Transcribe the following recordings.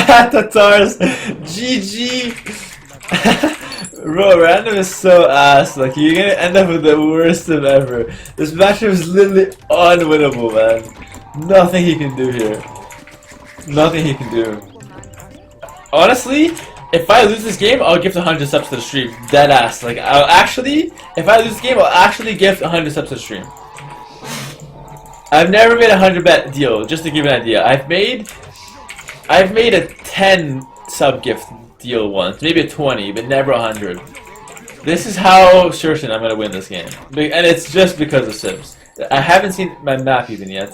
Tatars! GG! Bro, random is so ass. Like, you're gonna end up with the worst of ever. This matchup is literally unwinnable, man. Nothing he can do here. Nothing he can do. Honestly, if I lose this game, I'll gift 100 subs to the stream. Dead ass. Like, I'll actually, if I lose this game, I'll actually gift 100 subs to the stream. I've never made a 100 bet deal, just to give you an idea. I've made a 10 sub gift deal once, maybe a 20, but never 100. This is how certain I'm gonna win this game, and it's just because of Sims. I haven't seen my map even yet.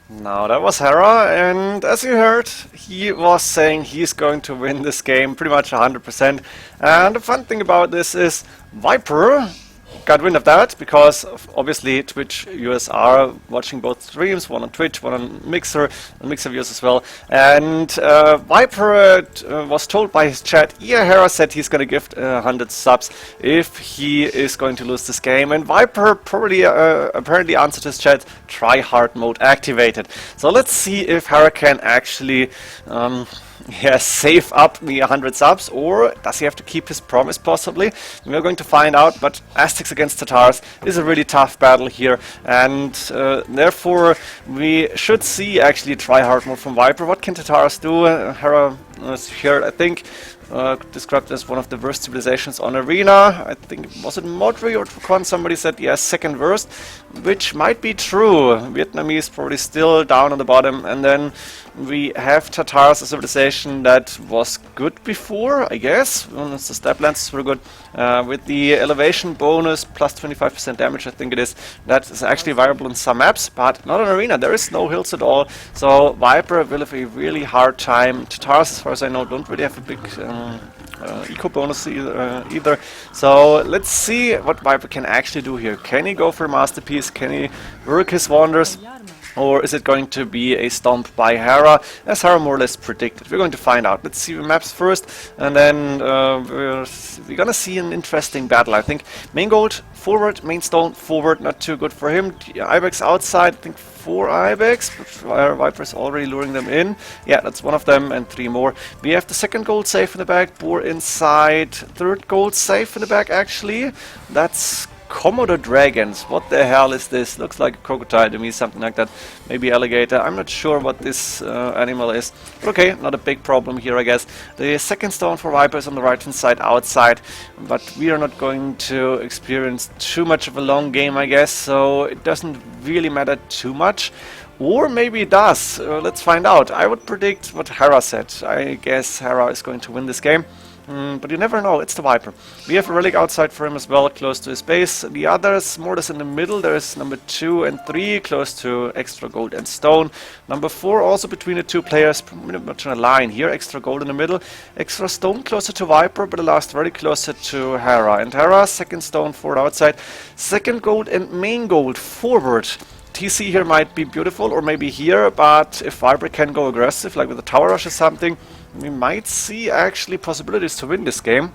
Now that was Hera, and as you heard, he was saying he's going to win this game pretty much 100%. And the fun thing about this is Viper got wind of that, because obviously Twitch viewers are watching both streams, one on Twitch, one on Mixer, and Mixer viewers as well. And Viper was told by his chat, yeah, Hera said he's going to gift 100 subs if he is going to lose this game. And Viper probably apparently answered his chat, try hard mode activated. So let's see if Hera can actually save up the 100 subs, or does he have to keep his promise possibly? We're going to find out, but Aztecs against Tatars is a really tough battle here, and therefore we should see actually try hard mode from Viper. What can Tatars do? Hera is here, I think, described as one of the worst civilizations on Arena. I think, was it Modri or Tukon? Somebody said, yes, second worst, which might be true. Vietnamese probably still down on the bottom, and then we have Tatars, a civilization that was good before, I guess. The step lance is very good. With the elevation bonus, plus 25% damage, I think it is. That is actually viable in some maps, but not on Arena. There is no hills at all. So Viper will have a really hard time. Tatars, as far as I know, don't really have a big eco bonus either. So let's see what Viper can actually do here. Can he go for a masterpiece? Can he work his wonders? Or is it going to be a stomp by Hera, as Hera more or less predicted? We're going to find out. Let's see the maps first, and then we're gonna see an interesting battle, I think. Main gold forward, main stone forward, not too good for him. Ibex outside, I think 4 Ibex, but Viper's already luring them in. Yeah, that's one of them, and 3 more. We have the second gold safe in the back, Boar inside, third gold safe in the back actually. That's Komodo dragons. What the hell is this? Looks like a crocodile to me, something like that. Maybe alligator. I'm not sure what this animal is. But okay, not a big problem here, I guess. The second stone for Viper is on the right-hand side outside, but we are not going to experience too much of a long game, I guess, so it doesn't really matter too much. Or maybe it does. Let's find out. I would predict what Hera said. I guess Hera is going to win this game. But you never know, it's the Viper. We have a relic outside for him as well, close to his base. The others, more or less in the middle, there's number 2 and 3, close to extra gold and stone. Number 4 also between the two players, pretty much on a line here, extra gold in the middle. Extra stone closer to Viper, but the last very closer to Hera. And Hera, second stone forward outside, second gold and main gold forward. TC here might be beautiful, or maybe here, but if Viper can go aggressive, like with a tower rush or something, we might see actually possibilities to win this game.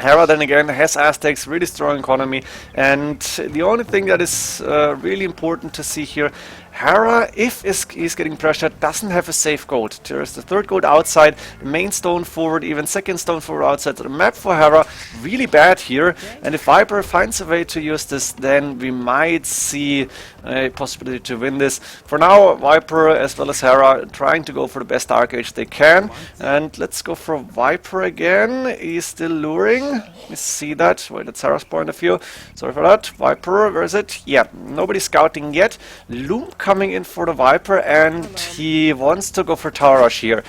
Hera then again has Aztecs, really strong economy, and the only thing that is really important to see here, Hera, if he's getting pressured, doesn't have a safe gold. There's the third gold outside, the main stone forward, even second stone forward outside. So the map for Hera, really bad here. And if Viper finds a way to use this, then we might see a possibility to win this. For now, Viper as well as Hera trying to go for the best Dark Age they can. And let's go for Viper again. He's still luring. Let me see that. Wait, that's Hera's point of view. Sorry for that. Viper, where is it? Yeah, nobody scouting yet. Loom coming in for the Viper, and he wants to go for Tower Rush here.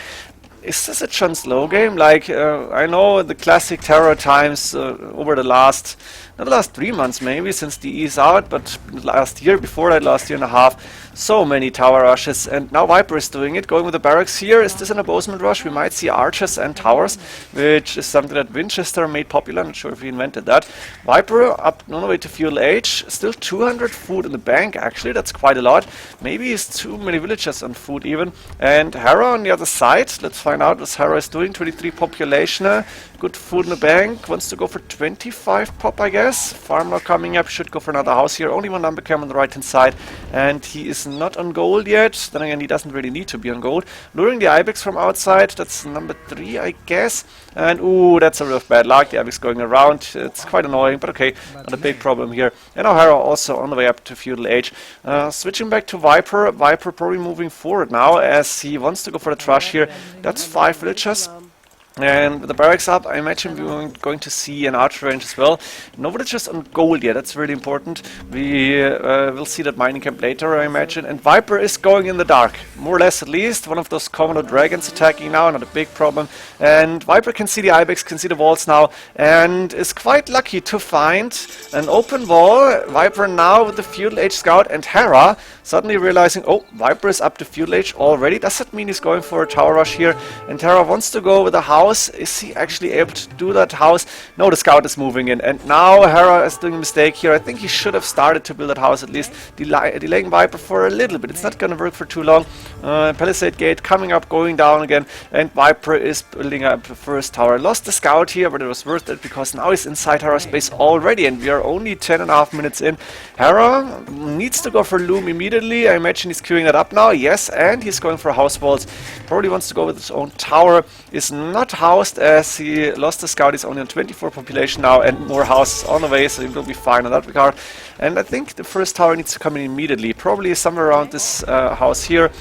Is this a Jon Slow game? Like, I know the classic Terror times over the last, not the last 3 months maybe, since the E is out, but last year, before that, last year and a half, so many tower rushes, and now Viper is doing it, going with the barracks here. Is this an abosement rush? We might see archers and towers, which is something that Winchester made popular. I'm not sure if he invented that. Viper up on the way to Fuel Age, still 200 food in the bank, actually, that's quite a lot. Maybe it's too many villagers on food even. And Hera on the other side, let's find out what Hera is doing. 23 population, Good food in the bank. Wants to go for 25 pop, I guess. Farmer coming up. Should go for another house here. Only one number cam on the right-hand side. And he is not on gold yet. Then again, he doesn't really need to be on gold. Luring the Ibex from outside. That's number 3, I guess. And, ooh, that's a real bad luck. The Ibex going around. It's quite annoying, but okay. Not a big problem here. And now Hera also on the way up to Feudal Age. Switching back to Viper. Viper probably moving forward now as he wants to go for the Trash here. That's 5 villagers. And with the barracks up, I imagine we're going to see an archer range as well. No villagers on gold yet, that's really important. We will see that mining camp later, I imagine. And Viper is going in the dark, more or less at least. One of those Commodore dragons attacking now, not a big problem. And Viper can see the Ibex, can see the walls now, and is quite lucky to find an open wall. Viper now with the Feudal Age Scout and Hera suddenly realizing, oh, Viper is up to Feudal Age already. Does that mean he's going for a tower rush here? And Hera wants to go with a house. Is he actually able to do that house? No, the scout is moving in. And now Hera is doing a mistake here. I think he should have started to build that house at least. Delaying Viper for a little bit. It's not going to work for too long. Palisade Gate coming up, going down again. And Viper is building up the first tower. Lost the scout here, but it was worth it because now he's inside Hera's space already. And we are only 10.5 minutes in. Hera needs to go for Loom immediately. I imagine he's queuing that up now. Yes, and he's going for house walls. Probably wants to go with his own tower. Is not housed as he lost the scout. He's only on 24 population now and more houses on the way, so he will be fine in that regard. And I think the first tower needs to come in immediately, probably somewhere around this house here.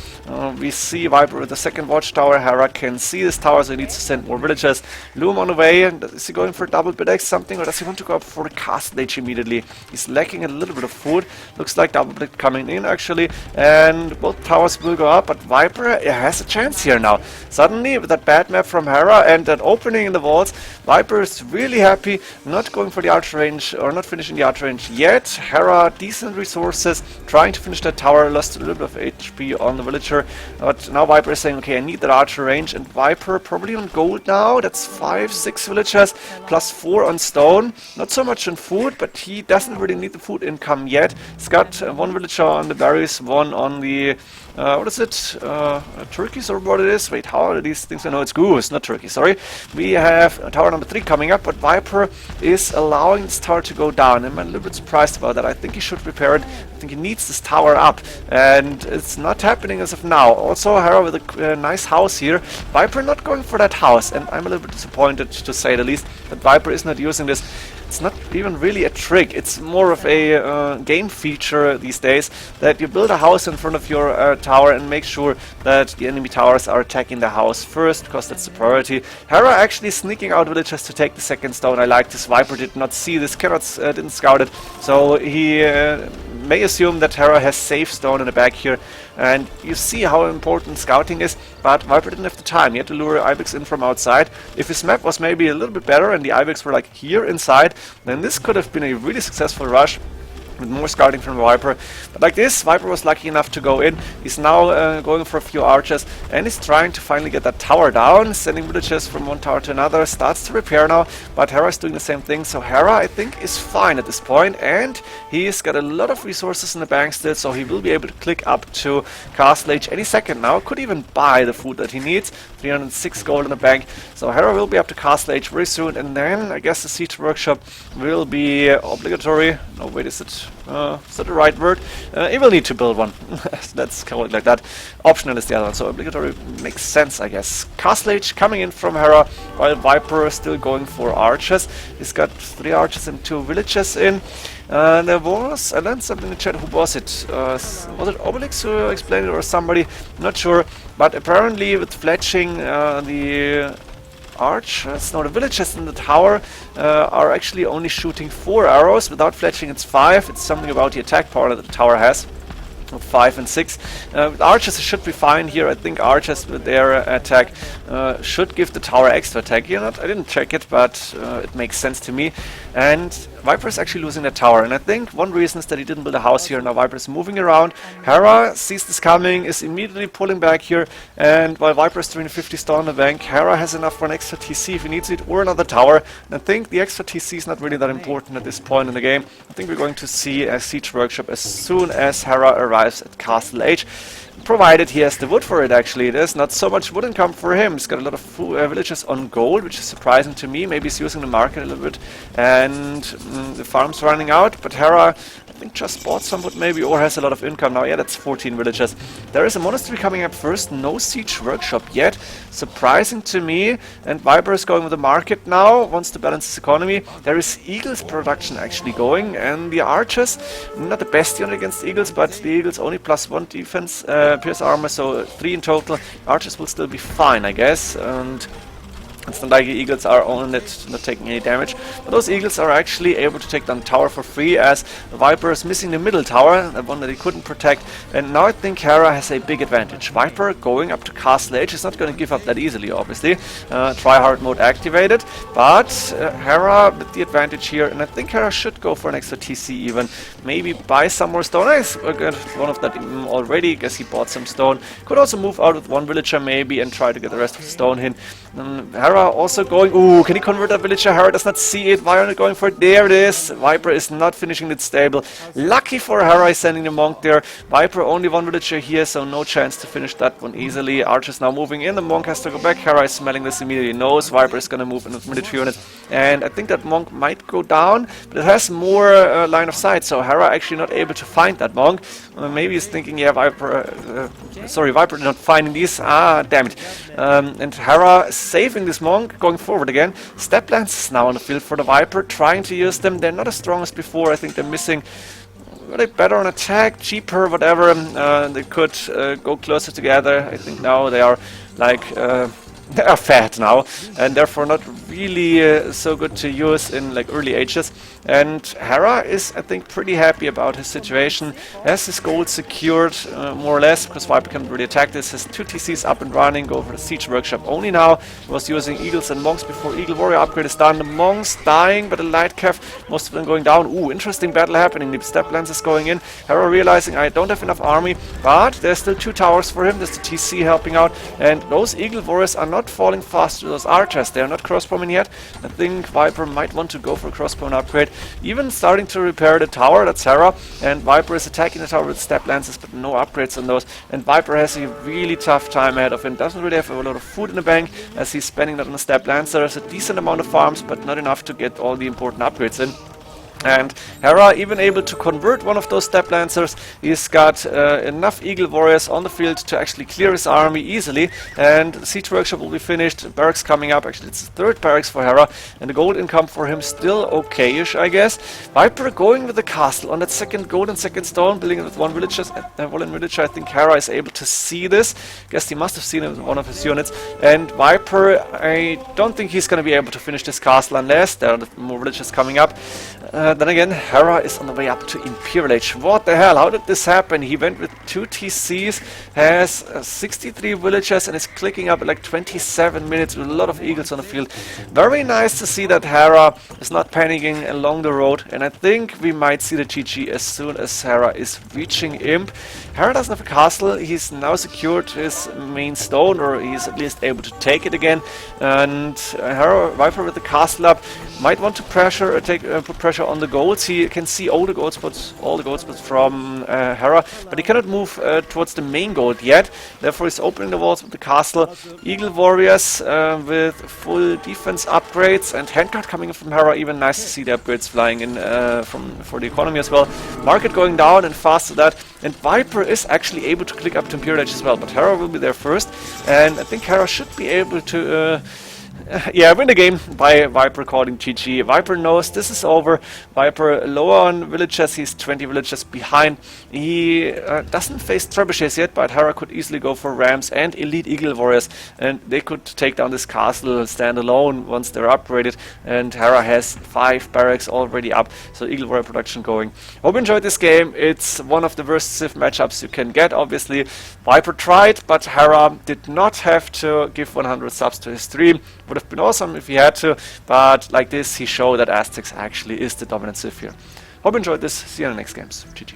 We see Viper with the second watchtower. Hera can see this tower, so he needs to send more villagers. Loom on the way. And is he going for double bid something, or does he want to go up for the castle age immediately? He's lacking a little bit of food. Looks like double bid coming in actually, and both towers will go up. But Viper has a chance here now. Suddenly, with that bad map from Hera and that opening in the walls, Viper is really happy. Not going for the archer range, or not finishing the archer range yet. Hera, decent resources, trying to finish that tower. Lost a little bit of HP on the villager, but now Viper is saying, okay, I need that archer range. And Viper probably on gold now. That's 5-6 villagers plus 4 on stone. Not so much on food, but he doesn't really need the food income yet. He's got 1 villager on the berries, 1 on the what is it? Turkeys or what it is? Wait, how are these things? No, it's goose, not turkey, sorry. We have tower number 3 coming up, but Viper is allowing this tower to go down. I'm a little bit surprised about that. I think he should repair it. I think he needs this tower up, and it's not happening as of now. Also, Hera with a nice house here. Viper not going for that house, and I'm a little bit disappointed, to say the least, that Viper is not using this. It's not even really a trick, it's more of a game feature these days, that you build a house in front of your tower and make sure that the enemy towers are attacking the house first, because that's the priority. Hera actually sneaking out villagers to take the second stone. I like this. Viper did not see this, didn't scout it, so he may assume that Hera has safe stone in the back here. And you see how important scouting is, but Viper didn't have the time. He had to lure Ibex in from outside. If his map was maybe a little bit better and the Ibex were like here inside, then this could have been a really successful rush with more scouting from Viper. But like this, Viper was lucky enough to go in. He's now going for a few archers, and he's trying to finally get that tower down, sending villagers from one tower to another. Starts to repair now, but Hera is doing the same thing. So Hera, I think, is fine at this point, and he's got a lot of resources in the bank still, so he will be able to click up to Castle Age any second now. Could even buy the food that he needs. 306 gold in the bank. So Hera will be up to Castle Age very soon, and then I guess the Siege Workshop will be obligatory. No, wait, is that the right word? He will need to build one. Let's call it like that. Optional is the other one, so obligatory makes sense, I guess. Castle Age coming in from Hera, while Viper is still going for archers. He's got 3 archers and 2 villagers in. There was, I learned something in the chat. Who was it? Was it Obelix who explained it, or somebody? Not sure. But apparently with fletching, the archers, no, the villagers in the tower are actually only shooting 4 arrows. Without fletching it's 5. It's something about the attack power that the tower has. 5 and 6. With archers it should be fine here. I think archers with their attack should give the tower extra attack. I didn't check it, but it makes sense to me. And Viper is actually losing that tower, and I think one reason is that he didn't build a house here. Now Viper is moving around. Hera sees this coming, is immediately pulling back here, and while Viper is doing 50 stone on the bank, Hera has enough for an extra TC if he needs it, or another tower. And I think the extra TC is not really that important at this point in the game. I think we're going to see a Siege Workshop as soon as Hera arrives at Castle Age. provided he has the wood for it. Actually, there's not so much wood income for him. He's got a lot of villages on gold, which is surprising to me. Maybe he's using the market a little bit, and the farm's running out. But Hera, I think, just bought some wood maybe, or has a lot of income now. Yeah, that's 14 villages. There is a monastery coming up first. No siege workshop yet. Surprising to me. And Viper is going with the market now. Wants to balance his economy. There is Eagles production actually going, and the archers, not the best unit against Eagles, but the Eagles only +1 defense, pierce armor, so 3 in total. Archers will still be fine, I guess. And it's not like the Eagles are on it, not taking any damage, but those Eagles are actually able to take down the tower for free, as Viper is missing the middle tower, the one that he couldn't protect, and now I think Hera has a big advantage. Viper going up to Castle Age is not going to give up that easily, obviously. Try-hard mode activated, but Hera with the advantage here, and I think Hera should go for an extra TC even, maybe buy some more stone. I got one of that already, guess he bought some stone. Could also move out with 1 villager maybe and try to get the rest of the stone in. Hera also going, ooh, can he convert that villager? Hera does not see it. Why are they going for it? There it is. Viper is not finishing it stable. Lucky for Hera is sending the monk there. Viper only 1 villager here, so no chance to finish that one easily. Archer's now moving in. The monk has to go back. Hera is smelling this immediately. Knows Viper is going to move in with military units. And I think that monk might go down, but it has more line of sight, so Hera actually not able to find that monk. Maybe he's thinking, yeah, Viper, sorry, Viper not finding these. Ah, damn it. And Hera saving this monk, going forward again. Step lances now on the field for the Viper, trying to use them. They're not as strong as before. I think they're missing. Were they better on attack, cheaper, whatever? They could go closer together. I think now they are like they are fat now, and therefore not really so good to use in like early ages. And Hera is, I think, pretty happy about his situation. Has his gold secured, more or less, because Viper can't really attack this. His 2 TCs up and running, go for the siege workshop only now. He was using Eagles and Monks before. Eagle Warrior upgrade is done. The Monks dying, but the Light Cav, most of them going down. Ooh, interesting battle happening. The Step Lance is going in. Hera realizing, I don't have enough army, but there's still 2 towers for him. There's the TC helping out, and those Eagle Warriors are not falling fast to those archers. They are not crossbowing yet. I think Viper might want to go for a crossbow upgrade. Even starting to repair the tower, that's Hera, and Viper is attacking the tower with step lances, but no upgrades on those, and Viper has a really tough time ahead of him. Doesn't really have a lot of food in the bank, as he's spending that on the step lancer. There's a decent amount of farms, but not enough to get all the important upgrades in. And Hera even able to convert one of those step lancers. He's got enough Eagle Warriors on the field to actually clear his army easily, and the siege workshop will be finished. Barracks coming up, actually it's the 3rd barracks for Hera, and the gold income for him still okay-ish, I guess. Viper going with the castle on that 2nd gold and 2nd stone, building it with 1 villager. I think Hera is able to see this. Guess he must have seen it with one of his units. And Viper, I don't think he's going to be able to finish this castle unless there are more villagers coming up. Then again, Hera is on the way up to Imperial Age. What the hell? How did this happen? He went with 2 TCs, has 63 villagers, and is clicking up at like 27 minutes with a lot of Eagles on the field. Very nice to see that Hera is not panicking along the road, and I think we might see the GG as soon as Hera is reaching Imp. Hera doesn't have a castle. He's now secured his main stone, or he's at least able to take it again. And Hera, Viper with the castle up, might want to pressure, put pressure on the golds. He can see all the gold spots from Hera, but he cannot move towards the main gold yet. Therefore, he's opening the walls with the castle. Eagle Warriors with full defense upgrades, and handguard coming in from Hera. Even nice to see the upgrades flying in for the economy as well. Market going down and fast to that. And Viper is actually able to click up to Imperial Age as well, but Hera will be there first, and I think Hera should be able to yeah, win the game by Viper calling GG. Viper knows this is over. Viper lower on villagers, he's 20 villagers behind. He doesn't face trebuchets yet, but Hera could easily go for rams and elite Eagle Warriors, and they could take down this castle stand alone once they're upgraded. And Hera has 5 barracks already up, so Eagle Warrior production going. Hope you enjoyed this game. It's one of the worst Civ matchups you can get, obviously. Viper tried, but Hera did not have to give 100 subs to his stream. Would have been awesome if he had to, but like this he showed that Aztecs actually is the dominant Civ here. Hope you enjoyed this. See you in the next games. GG.